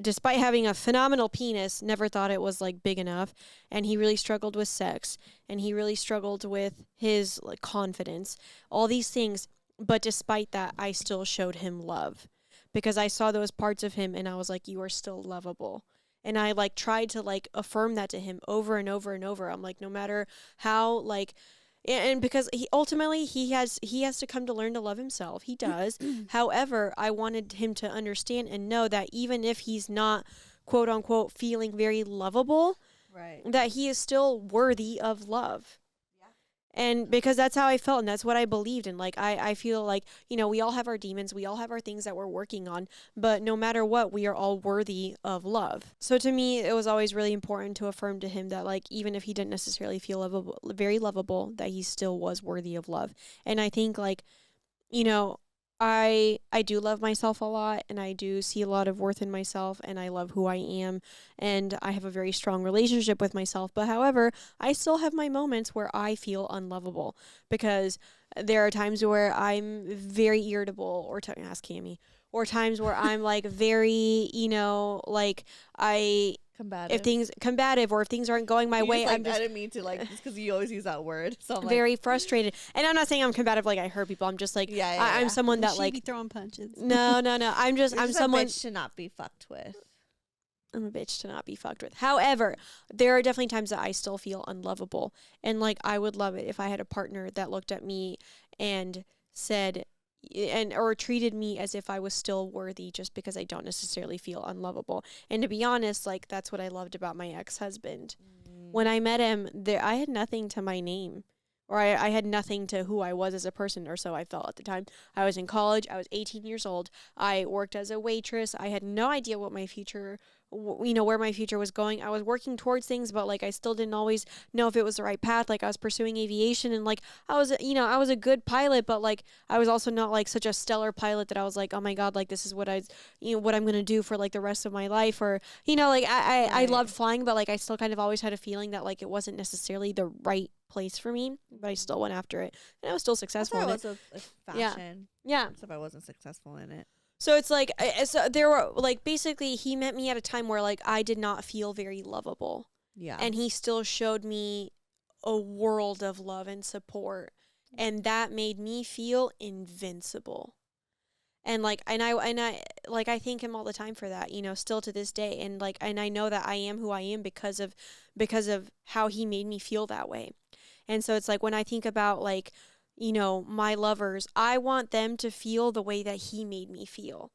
despite having a phenomenal penis, never thought it was, like, big enough. And he really struggled with sex. And he really struggled with his, like, confidence. All these things. But despite that, I still showed him love. Because I saw those parts of him and I was like, you are still lovable. And I, like, tried to, like, affirm that to him over and over and over. I'm like, no matter how, like... And because he ultimately he has to come to learn to love himself. He does. However, I wanted him to understand and know that even if he's not, quote unquote, feeling very lovable, right, that he is still worthy of love. And because that's how I felt and that's what I believed. And like, I feel like, you know, we all have our demons. We all have our things that we're working on. But no matter what, we are all worthy of love. So to me, it was always really important to affirm to him that like, even if he didn't necessarily feel lovable, very lovable, that he still was worthy of love. And I think like, you know, I do love myself a lot, and I do see a lot of worth in myself, and I love who I am, and I have a very strong relationship with myself. But however, I still have my moments where I feel unlovable, because there are times where I'm very irritable, or ask Cami, or times where I'm like very, you know, like Combative. if things combative, or if things aren't going my way, I'm just, I didn't mean to like, just because you always use that word, so I'm very frustrated. And I'm not saying I'm combative, like I hurt people. I'm just like, I'm someone that like be throwing punches. No. I'm someone. A bitch to not be fucked with. I'm a bitch to not be fucked with. However, there are definitely times that I still feel unlovable, and like I would love it if I had a partner that looked at me and said, or treated me as if I was still worthy, just because I don't necessarily feel unlovable. And to be honest, like that's what I loved about my ex-husband. When I met him, I had nothing to my name, or I had nothing to who I was as a person, or so I felt at the time. I was in college. I was 18 years old. I worked as a waitress. I had no idea what my future, where my future was going. I was working towards things, but like I still didn't always know if it was the right path. Like I was pursuing aviation, and like I was a good pilot, but like I was also not like such a stellar pilot that I was like, oh my God, like this is what what I'm gonna do for like the rest of my life, or like I loved flying, but like I still kind of always had a feeling that like it wasn't necessarily the right place for me, but I still went after it, and I was still successful in it. It was a fashion. Yeah. Except I wasn't successful in it. So it's like, so there were like, basically he met me at a time where like I did not feel very lovable. Yeah. And he still showed me a world of love and support, and that made me feel invincible. And like, and I thank him all the time for that, still to this day. And like, and I know that I am who I am because of how he made me feel that way. And so it's like, when I think about like, my lovers, I want them to feel the way that he made me feel.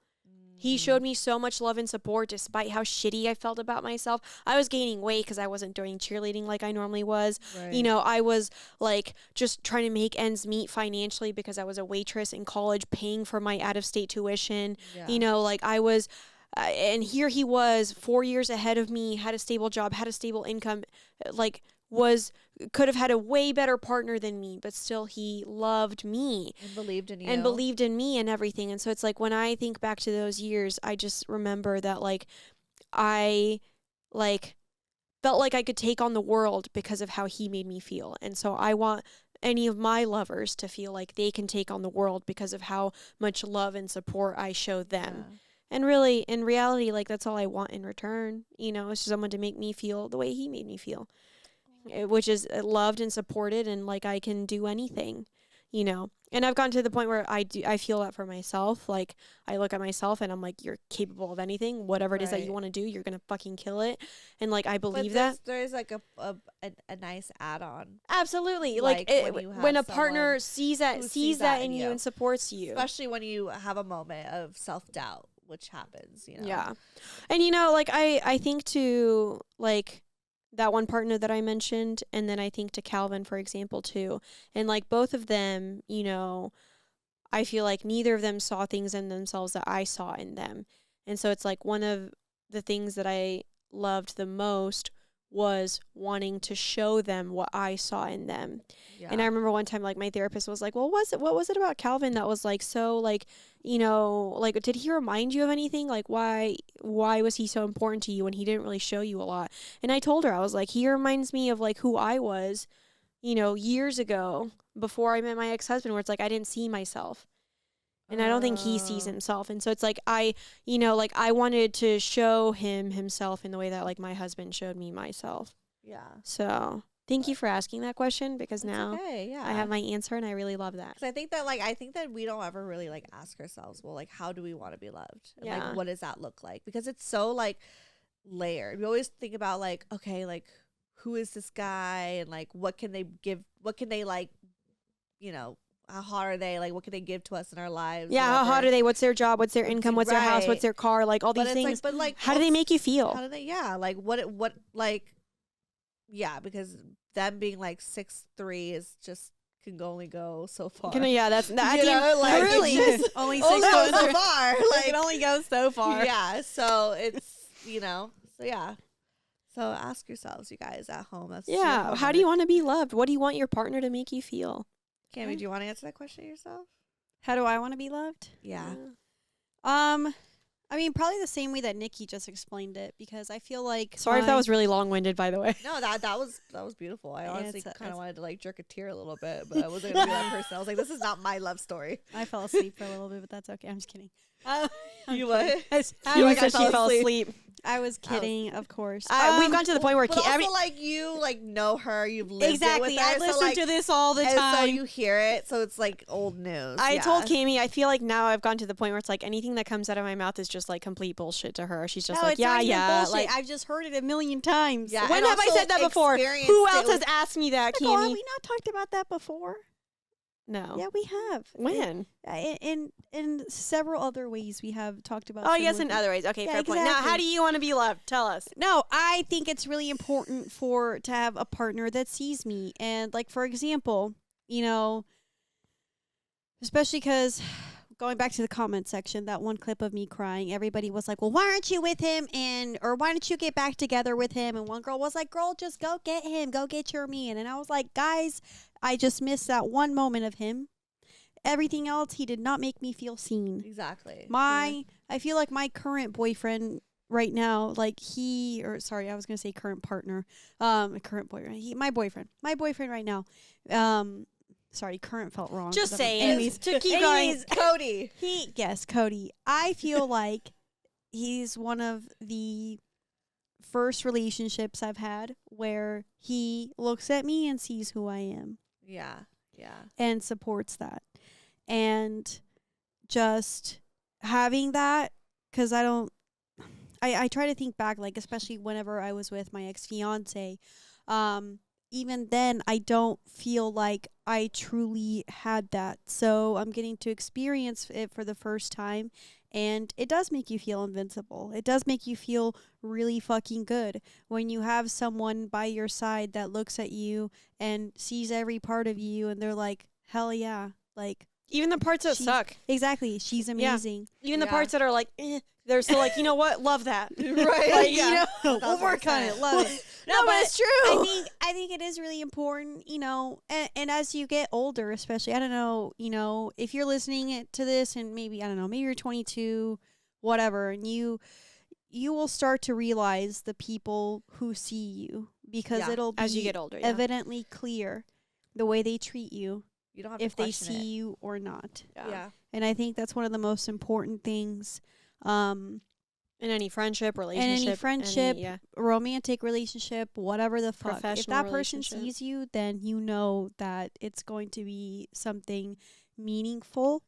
He showed me so much love and support despite how shitty I felt about myself. I was gaining weight because I wasn't doing cheerleading like I normally was. Right. I was like just trying to make ends meet financially because I was a waitress in college paying for my out-of-state tuition. Yeah. Like I was, and here he was 4 years ahead of me, had a stable job, had a stable income, like could have had a way better partner than me, but still he loved me and believed in you and believed in me and everything. And so it's like, when I think back to those years, I just remember that like I like felt like I could take on the world because of how he made me feel. And so I want any of my lovers to feel like they can take on the world because of how much love and support I show them. Yeah. And really, in reality, like that's all I want in return. It's just someone to make me feel the way he made me feel, which is loved and supported, and like I can do anything, And I've gotten to the point where I feel that for myself. Like I look at myself and I'm like, you're capable of anything, whatever it is that you want to do, you're gonna fucking kill it. And like I believe that there's like a nice add-on. Absolutely, like when a partner sees that in you and supports you, especially when you have a moment of self-doubt, which happens. Yeah, and like I think to like that one partner that I mentioned, and then I think to Calvin, for example, too. And like both of them, I feel like neither of them saw things in themselves that I saw in them. And so it's like one of the things that I loved the most was wanting to show them what I saw in them. Yeah. And I remember one time, like my therapist was like, well, what was it about Calvin that was like, so like, like, did he remind you of anything? Like, why was he so important to you when he didn't really show you a lot? And I told her, I was like, he reminds me of like who I was, years ago before I met my ex-husband, where it's like, I didn't see myself. And I don't think he sees himself. And so it's like, I wanted to show him himself in the way that like my husband showed me myself. Yeah. So thank you for asking that question, because now I have my answer, and I really love that. Because I think that we don't ever really like ask ourselves, well, like, how do we want to be loved? And like, what does that look like? Because it's so like layered. We always think about like, okay, like who is this guy, and like what can they give? What can they like, how hot are they? Like, what can they give to us in our lives? Yeah, how hot are they? What's their job? What's their income? What's their house? What's their car? Like all these things. Like, but like, how do they make you feel? How do they? Yeah, like what? Like, Yeah, because them being like 6'3" is just can only go so far. That's that. You know, like, really, it's just only only 6 goes so foot. far. Like, Like it only goes so far. yeah, so it's so yeah. So ask yourselves, you guys at home. That's your How do you homework. want to be loved? What do you want your partner to make you feel? Cami, do you want to answer that question yourself? How do I want to be loved? Yeah. I mean, probably the same way that Niki just explained it, because I feel like Sorry if that was really long-winded, by the way. No, that was beautiful. I honestly it's kind of wanted to like jerk a tear a little bit, but I wasn't gonna be that person. I was like, this is not my love story. I fell asleep for a little bit, but that's okay. I'm just kidding. You what? She like, said she fell asleep. I was kidding, of course. We've gone to the point where But also, like, you like know her, you've lived exactly. it with her, I so, listen like, to this all the and time. so you hear it, so it's like old news. I yeah. told Cami, I feel like now I've gone to the point where it's like anything that comes out of my mouth is just like complete bullshit to her. She's just no, like, it's not even bullshit. like. I've just heard it a million times. Yeah, When and have I also said that before? experienced Who it else has with- asked me that, Nicole, have Cami? we not talked about that before? No. Yeah, we have. When? In several other ways we have talked about. Oh, yes, similar in things. other ways. Okay, Yeah, fair point. Now, how exactly. do you want to be loved? Tell us. No, I think it's really important to have a partner that sees me. And like, for example, especially because going back to the comment section, that one clip of me crying, everybody was like, well, why aren't you with him? Or why don't you get back together with him? And one girl was like, girl, just go get him. Go get your man. And I was like, guys, I just missed that one moment of him. Everything else, he did not make me feel seen. Exactly. I feel like my current boyfriend right now, like I was gonna say current partner, current boyfriend, my boyfriend right now, sorry, current felt wrong. Just say it. Anyways, To keep going. Cody. Cody. I feel like he's one of the first relationships I've had where he looks at me and sees who I am. Yeah. Yeah. And supports that. And just having that, because I try to think back, like, especially whenever I was with my ex-fiance, even then, I don't feel like I truly had that. So I'm getting to experience it for the first time, and it does make you feel invincible. It does make you feel really fucking good when you have someone by your side that looks at you and sees every part of you, and they're like, hell yeah, like, Even the parts that She's- suck. exactly, she's amazing. Even the Yeah. parts that are like, they're still like, you know what? Love that. Right. Like, Yeah. We'll work on it. Love it. No, but it's true. I think it is really important, and as you get older, especially, I don't know, if you're listening to this and maybe, I don't know, maybe you're 22, whatever, and you will start to realize the people who see you, because Yeah, it'll be as you get older, yeah. evidently clear the way they treat you, You don't have if to they question see it. you or not. Yeah. And I think that's one of the most important things. In any friendship, In relationship. any friendship, yeah. romantic relationship, whatever the fuck. If Professional that person relationship. sees you, then you know that it's going to be something meaningful,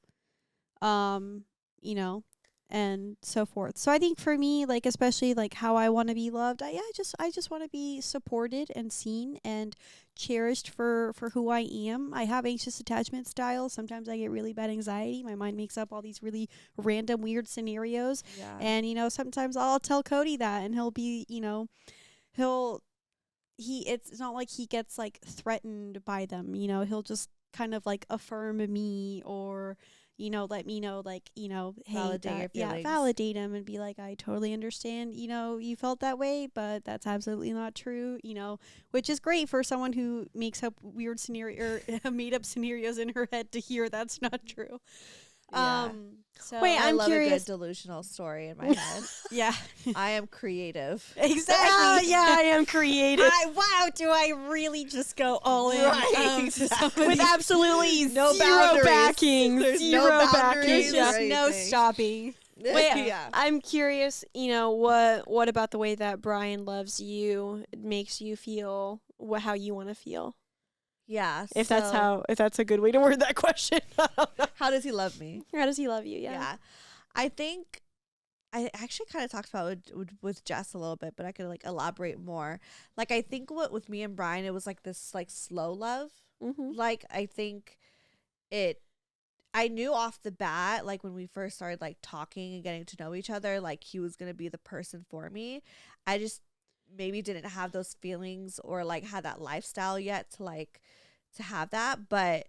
and so forth. So I think for me, like, especially like how I want to be loved, I just want to be supported and seen and cherished for who I am. I have anxious attachment style. Sometimes I get really bad anxiety. My mind makes up all these really random weird scenarios. Yeah. And, sometimes I'll tell Cody that, and he'll be, it's not like he gets like threatened by them, he'll just kind of like affirm me, or, let me know, like, hey, Validate your feelings. validate him and be like, I totally understand, you felt that way, but that's absolutely not true, which is great for someone who makes up weird scenario or made up scenarios in her head to hear that's not true. Yeah. So Wait, I I'm love curious. a good delusional story in my head. yeah, I am creative. exactly. Ah, yeah, I am creative. Wow, do I really just go all in? Right, to some of With these- absolutely No zero boundaries. backing. There's no Zero boundaries. backing. Yeah. There's no anything. stopping. Wait, Yeah. I'm curious, what about the way that Brian loves you makes you feel how you want to feel? Yeah. If that's a good way to word that question. How does he love me? How does he love you? Yeah. I think I actually kind of talked about it with Jess a little bit, but I could like elaborate more. Like, I think with me and Brian, it was like this like slow love. Mm-hmm. Like, I think I knew off the bat, like when we first started like talking and getting to know each other, like he was going to be the person for me. I just maybe didn't have those feelings or like had that lifestyle yet to like to have that. But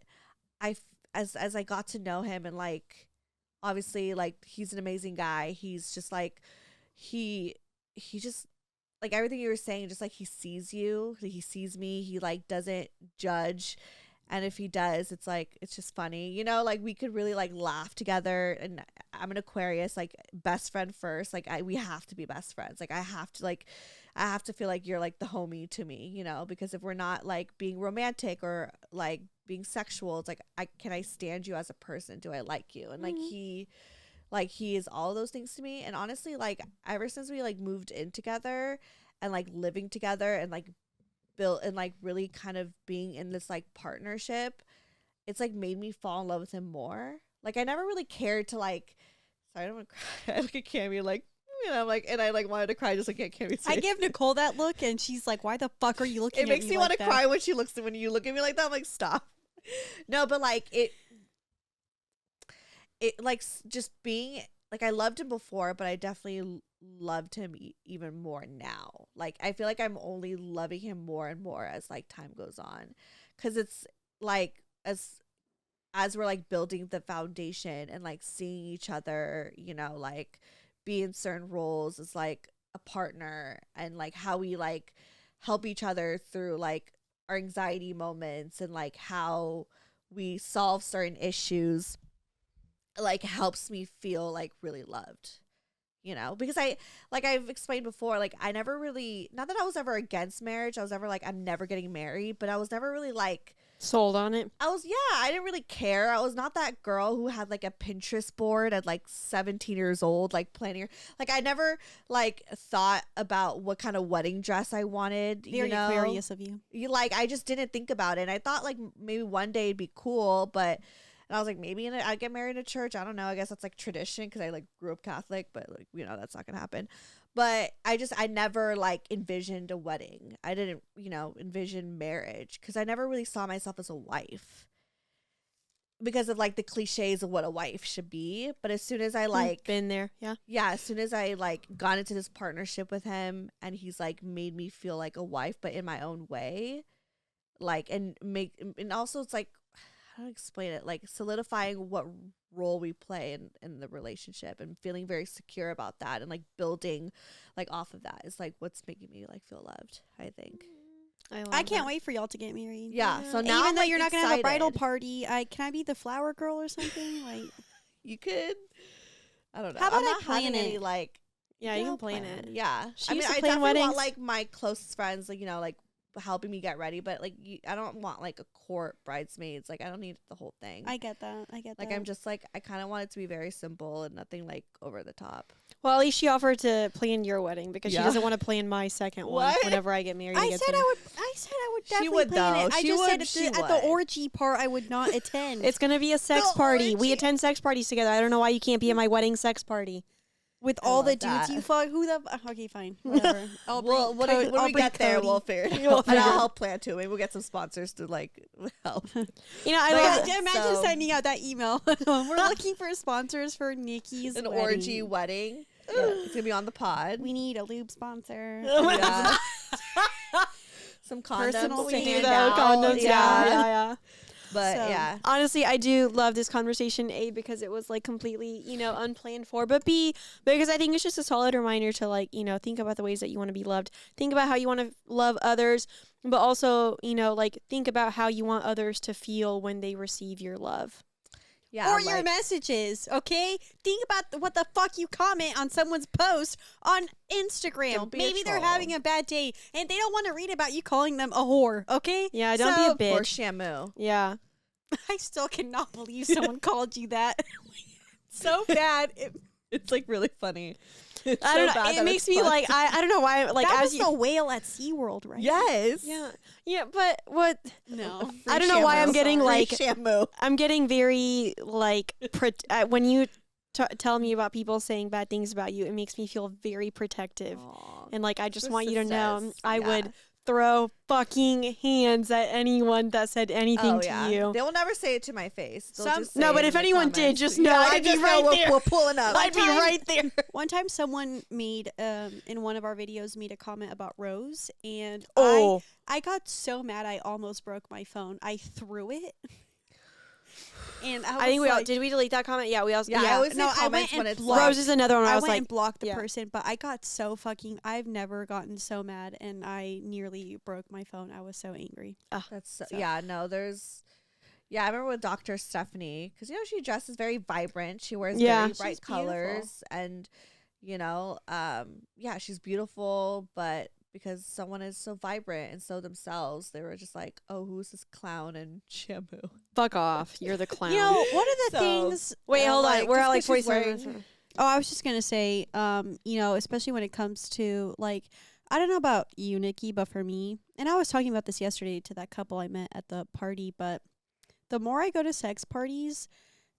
as I got to know him, and like obviously like he's an amazing guy. He's just like he just like everything you were saying, just like he sees you, he sees me, he like doesn't judge. And if he does, it's like, it's just funny, you know, like we could really like laugh together. And I'm an Aquarius, like best friend first. Like we have to be best friends. Like I have to feel like you're like the homie to me, you know, because if we're not like being romantic or like being sexual, it's like, can I stand you as a person? Do I like you? And like he is all those things to me. And honestly, like ever since we like moved in together and like living together and like built and like really kind of being in this like partnership, it's like made me fall in love with him more. Like I never really cared to like, sorry, I don't want to cry. I look at Cami like, you know, like, and I like wanted to cry just like at Cami's face. I give Nicole that look, and she's like, "Why the fuck are you looking?" It makes me want to like cry when you look at me like that. I'm like, stop. No, but like it like just being like, I loved him before, but I definitely loved him even more now. Like I feel like I'm only loving him more and more as like time goes on, because it's like as we're like building the foundation and like seeing each other, you know, like be in certain roles as like a partner, and like how we like help each other through like our anxiety moments, and like how we solve certain issues, like helps me feel like really loved, you know, because I've explained before, like I never really, not that I was ever against marriage, I was ever like, I'm never getting married, but I was never really like Sold on it. I didn't really care. I was not that girl who had like a Pinterest board at like 17 years old, like planning, like I never like thought about what kind of wedding dress I wanted. Very you know? Aquarius of you. Like I just didn't think about it. And I thought like maybe one day it'd be cool, but and I was like, maybe I'd get married in a church. I don't know. I guess that's like tradition because I like grew up Catholic, but like, you know, that's not gonna happen. But I never like envisioned a wedding. I didn't, you know, envision marriage because I never really saw myself as a wife because of like the cliches of what a wife should be. But as soon as I like been there, yeah, as soon as I like got into this partnership with him, and he's like made me feel like a wife, but in my own way, like and also it's like, how to explain it, like solidifying what role we play in the relationship, and feeling very secure about that, and like building like off of that is like what's making me like feel loved, I think. I can't wait for y'all to get married. Yeah. So now even though like, you're not gonna have a bridal excited. party, can I be the flower girl or something? Like, You could, I don't know. How about I'm I not plan having any it? like Yeah, you can plan it. Yeah. She I mean, used to I plan definitely want weddings. like my closest friends, like, you know, like helping me get ready, but like I don't want like a court bridesmaids. Like I don't need the whole thing. I get that. Like I'm just like, I kind of want it to be very simple and nothing like over the top. Well, at least she offered to plan your wedding because Yeah. she doesn't want to plan my second one What? whenever I get married. I again said soon. I would She definitely would, plan though. it. I She just would. said She at the would. orgy part I would not attend. It's gonna be a sex The party. We orgy. attend sex parties together. I don't know why you can't be at my wedding sex party. with I all the love dudes that. you fuck. Who the okay, fine, whatever. I'll bring Well, when I'll we bring get there, Cody. we'll figure it We'll out. figure And it I'll out. help plan too. Maybe we'll get some sponsors to like help. You know, Yeah. Imagine So- sending out that email. We're looking for sponsors for Niki's An wedding. orgy wedding. It's gonna be on the pod. We need a lube sponsor. Yeah. Some condoms Personal to weed, hand though, out. condoms. Yeah. But So- yeah. Honestly, I do love this conversation, A, because it was like completely, you know, unplanned for, but B, because I think it's just a solid reminder to like, you know, think about the ways that you want to be loved. Think about how you want to love others, but also, you know, like think about how you want others to feel when they receive your love. Yeah. Or your messages, okay? Think about what the fuck you comment on someone's post on Instagram. Don't be a Maybe they're troll. having a bad day and they don't want to read about you calling them a whore, okay? Yeah, don't be a So- bitch. or Shamu. Yeah. I still cannot believe someone called you that. So bad. It's like really funny. It's I so don't know. bad It that makes it's me fun. like, I don't know why, like, that as was you. the whale at SeaWorld, right? Yes. Yeah, but what. No. I don't know why I'm getting, like- Shamu. I'm getting very like when you tell me about people saying bad things about you, it makes me feel very protective, and like I just Your want you to know sisters. I Yeah. would throw fucking hands at anyone that said anything to you. They will never say it to my face. They'll just say No, but it if in the anyone did, comments. just know Yeah, I'd be right there. We're pulling up. I'd be right there. One time someone made in one of our videos made a comment about Rose, and Oh. I got so mad I almost broke my phone. I threw it. And I think we all like, did. We delete that comment? Yeah, we also. Yeah, I always say No, I comments went when and it's blocked- like, Rose is another one. Where I I was went like, and blocked the yeah. person, but I got so fucking. I've never gotten so mad, and I nearly broke my phone. I was so angry. that's So- yeah. No, there's. Yeah, I remember with Dr. Stefanie, because she dresses very vibrant. She wears Yeah. very bright She's beautiful. colors, and yeah, she's beautiful. But because someone is so vibrant and so themselves, they were just like, "Oh, who's this clown in shampoo?" fuck off. You're the clown. You know, one of the So- things. Wait, I'm hold on. like, We're just at like 'cause she's 47 wearing- Oh, I was just gonna say, especially when it comes to like, I don't know about you, Nikki, but for me, and I was talking about this yesterday to that couple I met at the party, but the more I go to sex parties,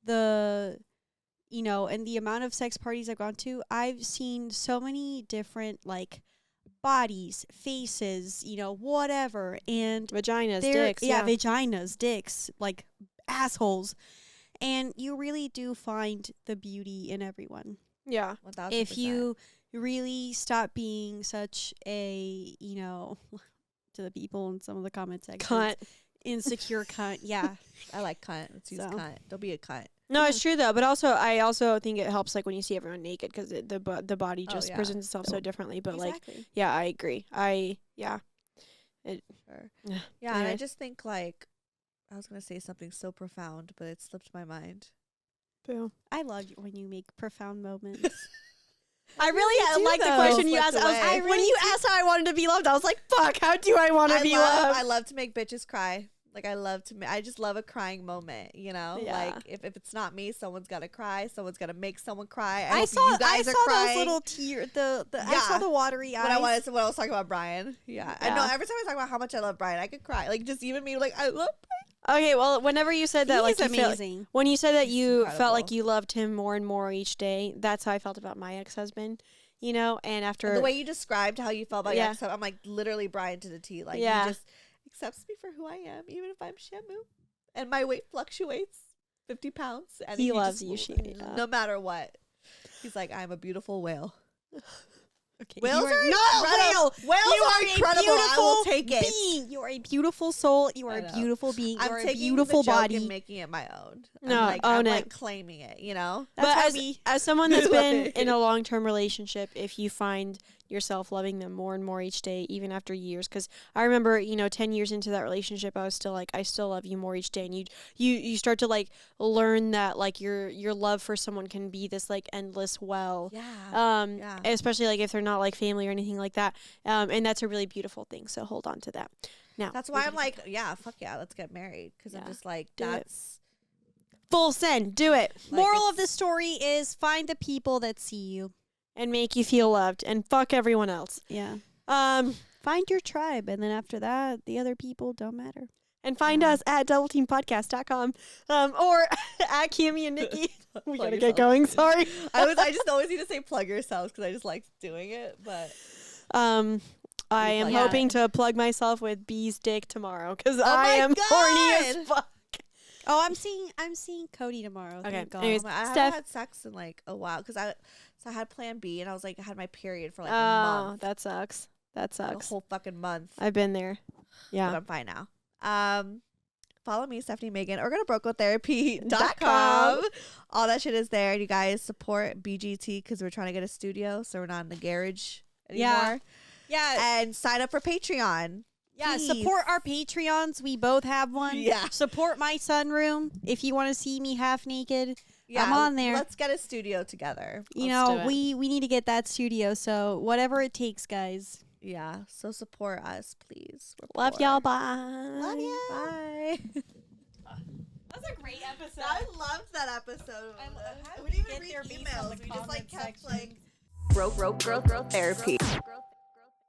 and the amount of sex parties I've gone to, I've seen so many different like bodies, faces, whatever, and vaginas, they're- dicks. yeah, vaginas, dicks, like assholes, and you really do find the beauty in everyone. Yeah. 1000%. If you really stop being such a, to the people in some of the comment sections, Cunt. insecure cunt, yeah. I like cunt. Let's use So. cunt. Don't be a cunt. No, it's true though. But I also think it helps like when you see everyone naked because the body Oh, just yeah. presents itself so differently. But like, Exactly. yeah, I agree. Sure. Yeah. Yeah, and I Anyway. just think like I was gonna say something so profound, but it slipped my mind. Boo. I love when you make profound moments. I really do, like the though. question you Slipped asked. away. When you asked how I wanted to be loved, I was like, "Fuck! How do I want to be loved?" I love to make bitches cry. Like I just love a crying moment. Yeah. Like if it's not me, someone's gotta cry. Someone's gotta make someone cry. I hope saw you guys are those crying. little tear I Yeah. saw the watery eyes. When I was talking about Brian. Yeah. I know Yeah. every time I talk about how much I love Brian, I could cry. Like just even me, like I love Okay, well, whenever you said that, like, He's you felt, amazing. when you said that He's you felt like incredible. you loved him more and more each day, that's how I felt about my ex-husband. And after the way you described how you felt about Yeah. your ex, I'm like literally Brian to the T. Like Yeah. he just accepts me for who I am, even if I'm shamu, and my weight fluctuates 50 pounds. And He loves just you, will- Sheena. no matter what. He's like, I'm a beautiful whale. Okay, Whales you are not a incredible. whale. Whales You are are a incredible. I will take beautiful it. being. You are a beautiful soul. You are I a know. beautiful being. You I'm are a taking beautiful the joke body. and making it my own. No, I'm like, own I'm it. like claiming it. That's but why as someone that's been Like- in a long-term relationship, if you find yourself loving them more and more each day, even after years, because I remember, 10 years into that relationship, I was still like, I still love you more each day, and you start to like learn that like your love for someone can be this like endless well. Yeah. Yeah. Especially like if they're not like family or anything like that, and that's a really beautiful thing. So hold on to that. Now That's why I'm like, yeah, fuck yeah, let's get married. Because I'm Yeah. just like, Do it. that's. full send, do it. Like, Moral of it's- the story is find the people that see you. And make you feel loved, and fuck everyone else. Yeah. Um, Find your tribe, and then after that, the other people don't matter. and find Yeah. us at doubleteampodcast.com, or at Cami and Nikki. We Plug gotta yourself. get going. Sorry. I just always need to say plug yourselves because I just like doing it. But I am plug hoping it? to plug myself with B's dick tomorrow because I my am horny as God! fuck. Oh, I'm seeing Cody tomorrow. Okay, Thank God. anyways, I haven't Steph- had sex in like a while because I had Plan B and I was like I had my period for like Oh, a month, that sucks. That a sucks. whole fucking month. I've been there. But Yeah. I'm fine now. Follow me, Stefanie Maegan, or go to brocotherapy.com. .com. All that shit is there. You guys support BGT because we're trying to get a studio, so we're not in the garage anymore. Yeah. And sign up for Patreon. Yeah, Please. support our Patreons. We both have one. Yeah. Support my sunroom. If you want to see me half naked, Yeah, I'm on there. Let's get a studio together. you Let's do know, it. we need to get that studio. So whatever it takes, guys. Yeah, so support us, please. We're Love poor. y'all. Bye. Love ya. Bye. That's a great episode. I loved that episode. how We did we didn't even get there read based on emails. the We just like comment kept Girl like therapy.